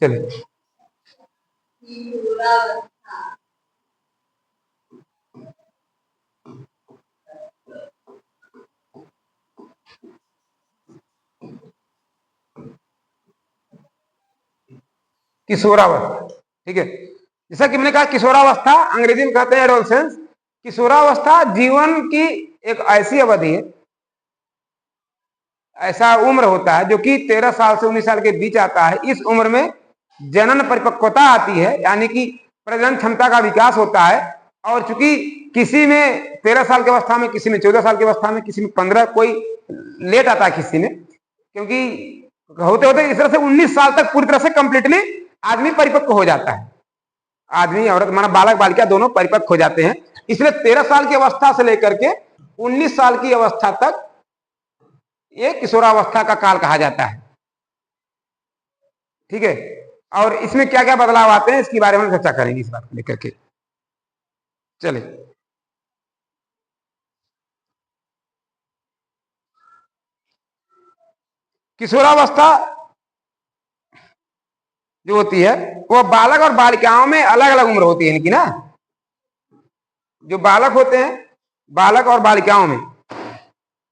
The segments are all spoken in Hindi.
चलिए, किशोरावस्था, ठीक है। जैसा कि मैंने कहा किशोरावस्था अंग्रेजी में कहते हैं एडोलसेंस। किशोरावस्था जीवन की एक ऐसी अवधि है, ऐसा उम्र होता है जो कि 13 साल से 19 साल के बीच आता है। इस उम्र में जनन परिपक्वता आती है, यानी कि प्रजनन क्षमता का विकास होता है। और चूंकि किसी में 13 साल की अवस्था में, किसी में 14 साल की अवस्था में, किसी में 15, कोई लेट आता है किसी में, क्योंकि होते होते इस तरह से 19 साल तक पूरी तरह से कंप्लीटली आदमी परिपक्व हो जाता है। आदमी औरत माना बालक बालिका दोनों परिपक्व हो जाते हैं। इसलिए 13 साल की अवस्था से लेकर के 19 साल की अवस्था तक ये किशोरावस्था का काल कहा जाता है, ठीक है। और इसमें क्या क्या बदलाव आते हैं इसके बारे में चर्चा करेंगे, इस बात को लेकर के। चलिए, किशोरावस्था जो होती है वो बालक और बालिकाओं में अलग अलग उम्र होती है इनकी ना। जो बालक होते हैं, बालक और बालिकाओं में,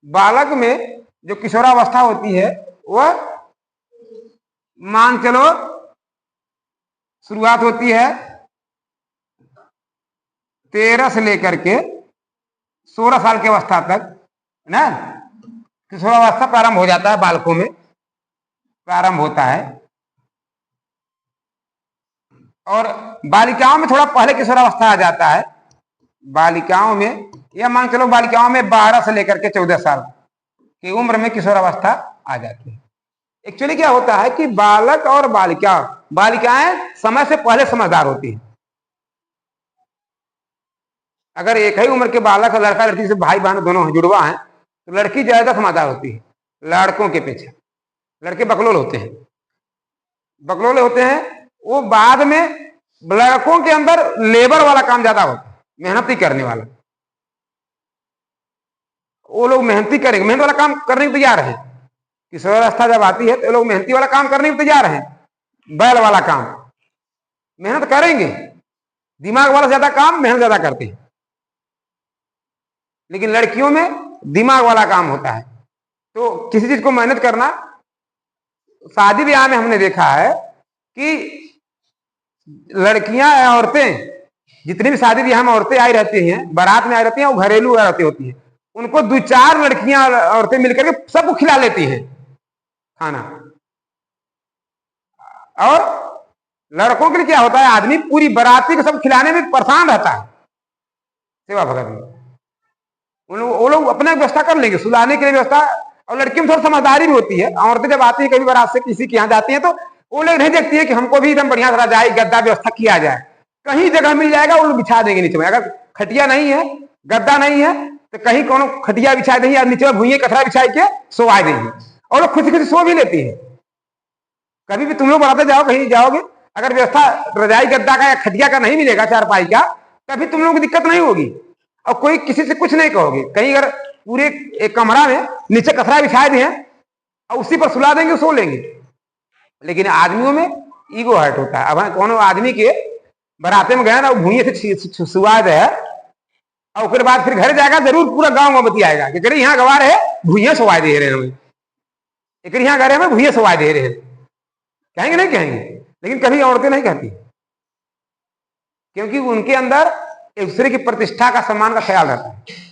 बालक में जो किशोरावस्था होती है वह मान चलो शुरुआत होती है 13 से लेकर के 16 साल की अवस्था तक ना। किशोरावस्था प्रारंभ हो जाता है, बालकों में प्रारंभ होता है। और बालिकाओं में थोड़ा पहले किशोरावस्था आ जाता है। बालिकाओं में या मान चलो बालिकाओं में 12 से लेकर के 14 साल की उम्र में किशोरावस्था आ जाती है। एक्चुअली क्या होता है कि बालक और बालिकाएं समय से पहले समझदार होती हैं। अगर एक ही उम्र के बालक और लड़का लड़की से भाई बहन दोनों जुड़वा हैं तो लड़की ज्यादा समझदार होती है लड़कों के पीछे। लड़के बकलोल होते हैं, बकलोले होते हैं। वो बाद में लड़कों के अंदर लेबर वाला काम ज्यादा होता है, मेहनती करने वाला। वो लोग मेहनती करेंगे, मेहनत वाला काम करने को तैयार है। किशोरावस्था जब आती है तो लोग मेहनती वाला काम करने को तैयार है, बैल वाला काम मेहनत करेंगे। दिमाग वाला ज्यादा काम मेहनत ज्यादा करते हैं। लेकिन लड़कियों में दिमाग वाला काम होता है। तो किसी चीज को मेहनत करना, शादी ब्याह में हमने देखा है कि लड़कियां औरतें, जितनी भी शादी ब्याह में औरतें आई रहती हैं, बारात में आई रहती हैं, वो घरेलू औरतें होती हैं। उनको 2-4 लड़कियां औरतें मिलकर के सबको खिला लेती हैं खाना। और लड़कों के लिए क्या होता है, आदमी पूरी बाराती को सब खिलाने में परेशान रहता है, सेवा भगत में। वो लोग अपना व्यवस्था कर लेंगे, सुलाने के लिए व्यवस्था। और लड़की में थोड़ी समझदारी भी होती है। औरतें जब आती है कभी बारात से किसी के यहाँ जाती है तो वो लोग नहीं देखती है कि हमको भी एकदम बढ़िया रजाई गद्दा व्यवस्था किया जाए। कहीं जगह मिल जाएगा वो लोग बिछा देंगे नीचे में। अगर खटिया नहीं है, गद्दा नहीं है, तो कहीं कोनो खटिया बिछा देंगे या नीचे भूइये कथरा बिछा के सोवा देंगे। और लोग खुद खुद सो भी लेती है। कभी भी तुम लोग बढ़ाते जाओ, कहीं जाओगे, अगर व्यवस्था रजाई गद्दा का या खटिया का नहीं मिलेगा, चारपाई का, तभी तुम लोगों को दिक्कत नहीं होगी और कोई किसी से कुछ नहीं कहोगे। कहीं अगर पूरे एक कमरा में नीचे कथरा बिछाए दिए और उसी पर सुला देंगे, सो लेंगे। लेकिन आदमियों में ईगो हर्ट होता है। अब कौन आदमी के बराते में गए ना, भूइये से सुआ दे और उसके बाद फिर घर जाएगा, जरूर पूरा गांव में बतियाएगा कि अरे यहाँ गवार है, भूइया सवाए दे रहे हैं हमें, एक यहाँ गए हमें भूइया सवाए दे रहे हैं। कहेंगे नहीं कहेंगे, लेकिन कभी औरतें नहीं कहती, क्योंकि उनके अंदर एक दूसरे की प्रतिष्ठा का, सम्मान का ख्याल रहता है।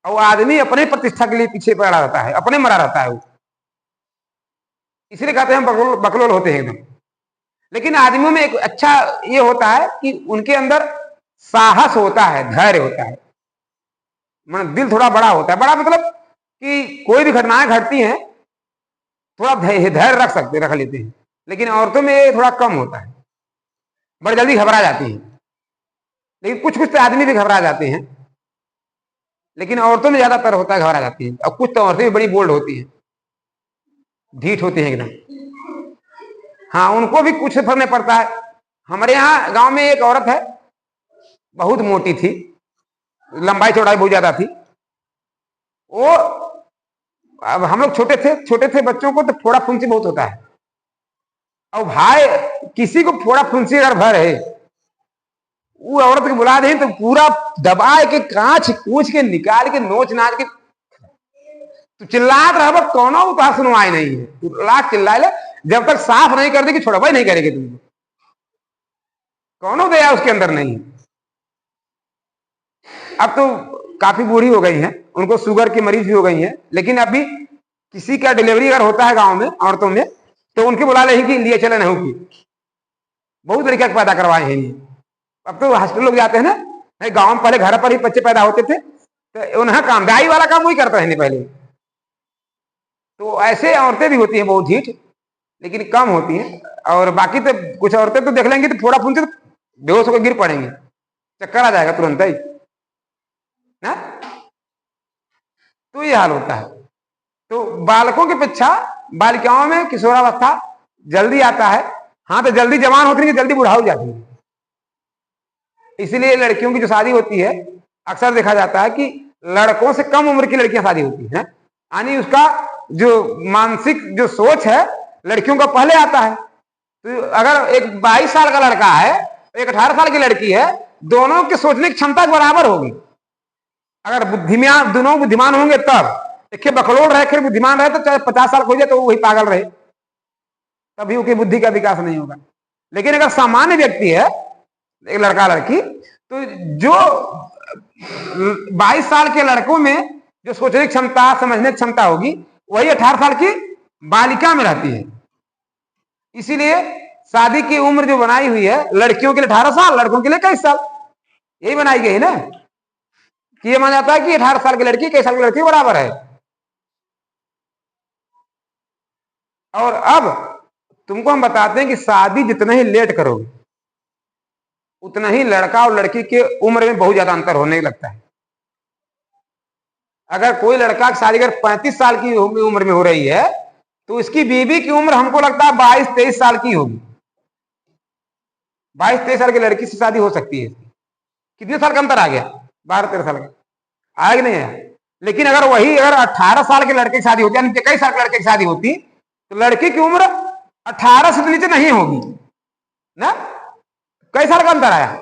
और आदमी अपने प्रतिष्ठा के लिए पीछे पड़ा रहता है, अपने मरा रहता है वो। इसलिए कहते हैं बकलोल होते हैं एकदम। लेकिन आदमियों में एक अच्छा ये होता है कि उनके अंदर साहस होता है, धैर्य होता है, मतलब दिल थोड़ा बड़ा होता है। बड़ा मतलब कि कोई भी घटनाएं घटती हैं थोड़ा धैर्य रख लेते हैं। लेकिन औरतों में थोड़ा कम होता है, बड़ी जल्दी घबरा जाती हैं। लेकिन कुछ कुछ तो आदमी भी घबरा जाते हैं, लेकिन औरतों में ज्यादातर होता है घबरा जाती है। और कुछ तो औरतें भी बड़ी बोल्ड होती हैं, ढीठ होती हैं एकदम। हाँ, उनको भी कुछ फर्क नहीं पड़ता है। हमारे यहाँ गांव में एक औरत है, बहुत मोटी थी, लंबाई चौड़ाई बहुत ज्यादा थी। वो अब हम लोग छोटे थे बच्चों को तो फोड़ा फुंसी बहुत होता है, और भाई किसी को फोड़ा फुंसी अगर भर है, वो औरत को बुला दे तो पूरा दबा के कांच कूच के निकाल के नोच नाच के तो चिल्लात रहा, कौन तो सुनवाई नहीं है, तू लाख चिल्ला ले, जब तक साफ नहीं कर देगी छोड़वा ही नहीं करेगी तुमको, कौन दया उसके अंदर नहीं है। अब तो काफी बूढ़ी हो गई हैं, उनको शुगर की मरीज भी हो गई हैं, लेकिन अभी किसी का डिलीवरी अगर होता है गांव में औरतों में तो उनके बुला ले कि लिए चले नहीं की, बहुत तरीके के पैदा करवाए हैं ये। अब तो हॉस्पिटल लोग जाते हैं ना, गांव में पहले घर पर ही बच्चे पैदा होते थे, तो उन्हें काम दाई वाला काम वही करते हैं पहले। तो ऐसे औरतें भी होती हैं बहुत झीठ, लेकिन कम होती हैं, और बाकी तो कुछ औरतें तो देख लेंगी तो फोड़ा फूंसे तो बेहोश होकर गिर पड़ेंगे, चक्कर आ जाएगा तुरंत ही ना। तो ये हाल होता है। तो बालकों की अपेक्षा बालिकाओं में किशोरावस्था जल्दी आता है। हाँ, तो जल्दी जवान होती है, जल्दी बुढ़ा हो जाती है। इसीलिए लड़कियों की जो शादी होती है अक्सर देखा जाता है कि लड़कों से कम उम्र की लड़कियां शादी होती हैं, यानी उसका जो मानसिक जो सोच है लड़कियों का पहले आता है। तो अगर एक 22 साल का लड़का है, एक 18 साल की लड़की है, दोनों की सोचने की क्षमता बराबर होगी। अगर बुद्धिमान दोनों बुद्धिमान होंगे तब, एक बकलोड़ रहे फिर बुद्धिमान रहे तो चाहे 50 साल हो जाए तो वही पागल रहे, तभी उसकी बुद्धि का विकास नहीं होगा। लेकिन अगर सामान्य व्यक्ति है, एक लड़का लड़की, तो जो 22 साल के लड़कों में जो सोचने की क्षमता समझने की क्षमता होगी वही 18 साल की बालिका में रहती है। इसीलिए शादी की उम्र जो बनाई हुई है लड़कियों के लिए 18 साल, लड़कों के लिए 21 साल, यही बनाई गई है ना, कि ये माना जाता है कि 18 साल की लड़की 21 साल की लड़की बराबर है। और अब तुमको हम बताते हैं कि शादी जितना ही लेट करोगे उतना ही लड़का और लड़की के उम्र में बहुत ज्यादा अंतर होने लगता है। अगर कोई लड़का की शादी अगर 35 साल की उम्र में हो रही है तो इसकी बीवी की उम्र हमको लगता है 22-23 साल की होगी। 22-23 साल की लड़की से शादी हो सकती है। कितने साल का अंतर आ गया? 12-13 साल का आया कि नहीं है। लेकिन अगर वही अगर 18 साल के लड़के की शादी होती, यानी 21 साल के लड़के की शादी होती, तो लड़की की उम्र 18 से नीचे नहीं होगी ना। कई साल का अंतर आया?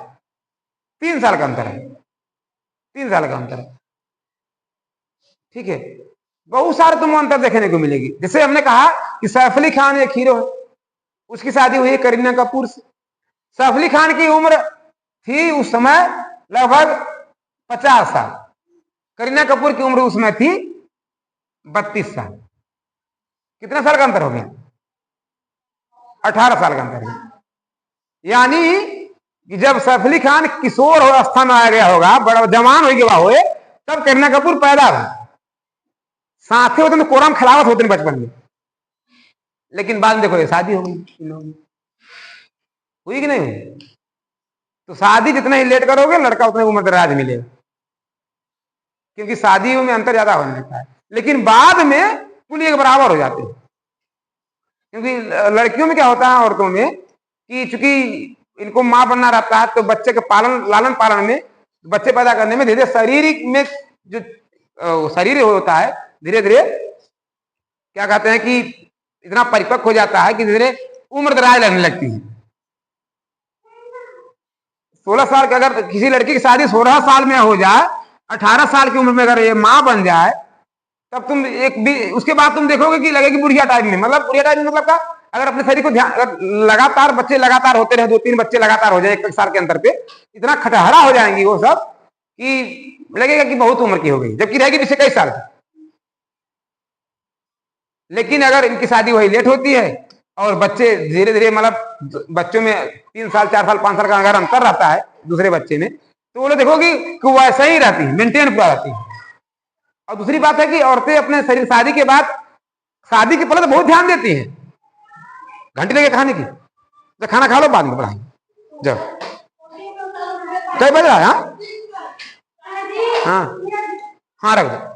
3 साल का अंतर है, 3 साल का अंतर है। ठीक है, बहुत सारे तुमको अंतर देखने को मिलेगी। जैसे हमने कहा कि सैफ अली खान एक हीरो है, उसकी शादी हुई है करीना कपूर से। सैफ अली खान की उम्र थी उस समय लगभग 50 साल, करीना कपूर की उम्र उस समय थी 32 साल। कितना साल का अंतर हो गया? 18 साल का अंतर है। यानी कि जब सैफ अली खान किशोर अवस्था में आ गया होगा, बड़ा जवान हो गया हो, तब करीना कपूर पैदा हुआ। साथे होते तो कोरम खिलावत होते बचपन में, लेकिन बाद में देखो ये शादी हो गई इन लोगों की। हुई कि नहीं हुई? तो शादी जितना ही लेट करोगे लड़का उतना उम्र दराज मिलेगा, क्योंकि शादियों में अंतर ज्यादा होने लगता है। लेकिन बाद में कुल एक बराबर हो जाते हैं, क्योंकि लड़कियों में क्या होता है, औरतों में, कि चूंकि इनको मां बनना रहता है तो बच्चे के पालन लालन पालन में, बच्चे पैदा करने में धीरे शारीरिक में जो शरीर होता है धीरे धीरे क्या कहते हैं कि इतना परिपक्व हो जाता है कि धीरे उम्र दराज लगने लगती है। 16 साल के अगर किसी लड़की की शादी 16 साल में हो जाए, 18 साल की उम्र में अगर ये मां बन जाए, तब तुम उसके बाद तुम देखोगे कि लगेगी बुढ़िया टाइम में। मतलब बुढ़िया टाइम में मतलब का, अगर अपने शरीर को ध्यान, अगर लगातार बच्चे लगातार होते रहे, 2-3 बच्चे लगातार हो जाए 1 साल के अंतर पे, इतना खटहरा हो जाएंगी वो सब कि लगेगा कि बहुत उम्र की हो गई, जबकि रहेगी पीछे कई साल की। लेकिन अगर इनकी शादी वही लेट होती है और बच्चे धीरे धीरे, मतलब बच्चों में 3 साल 4 साल 5 साल का अगर अंतर रहता है दूसरे बच्चे में, तो वो लोग देखोगे कि वो ऐसा ही रहती है, मेंटेन पूरा रहती है। और दूसरी बात है कि औरतें अपने शरीर शादी के बाद, शादी के पहले तो बहुत ध्यान देती हैं, घंटे लगे खाने की, तो खाना खा लो बाद में पढ़ाएंगे। जब कई बज रहा है? हाँ हाँ, रख दो।